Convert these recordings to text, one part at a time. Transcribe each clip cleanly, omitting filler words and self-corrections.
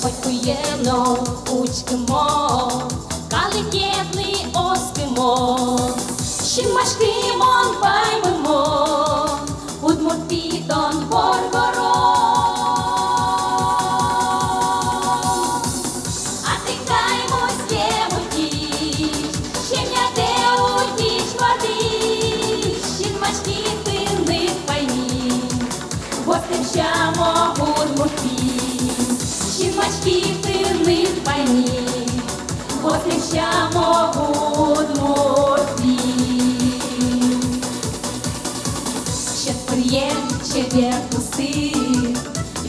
Ojkujeno učkimo, kaleketni ospimo, Šimaškimon pajmimo, Udmurtiton Borgoron. A ти каймось ємутіш, Щем'яте утіш водиш, Šimaškiti не пойми, Гостем щамо Удмуртій. Šimaškiti не пойми, Гостем щамо Удмуртій. Четвер пустий,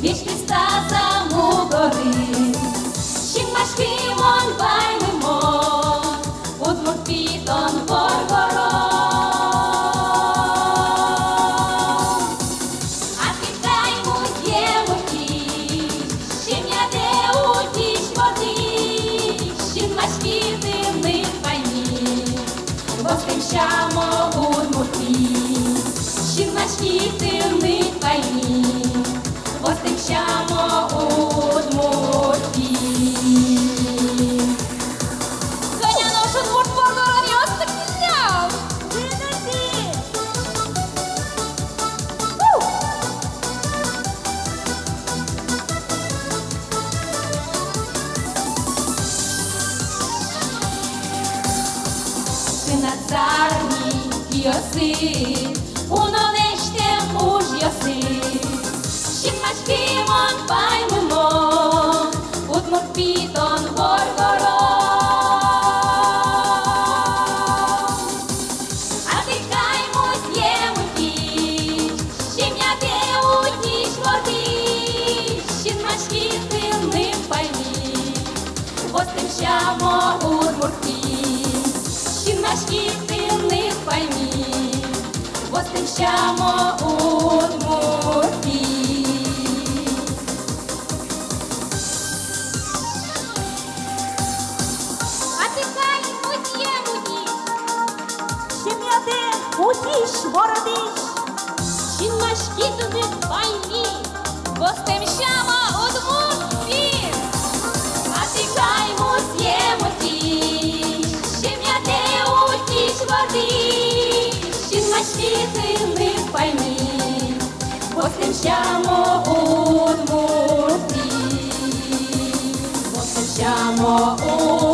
віч Христа замугори, Šimaškimon поймимо, Удмуртітон Боргорон. А ти каймуть ємутіш, Щем'яте утіш водиш, Šimaškiti не пойми, Гостем щамо Удмуртій. Šimaškiti не пойми, Гостем щамо Удмуртій. Коня наш Удмурт Боргорон йостик взяв. Ти на царні йоси, Uno nește muž josi, Šimaškimon pajmimo, Udmurtiton Borgoron. A ti kajmus jemutiš, Щем'яте утіш водиш, Šimaškiti не пойми, Гостем щамо Удмуртій. Šimaškiti не пойми, Гостем щамо Удмуртій. А ти каймуть ємутіш, Щем'яте утіш вородиш, Šimaškiti не пойми, Гостем щамо Удмуртій. А ти каймуть ємутіш, Щем'яте утіш водиш, Šimaškiti не пойми, Гостем щамо Удмуртій. Гостем щамо Удмуртій.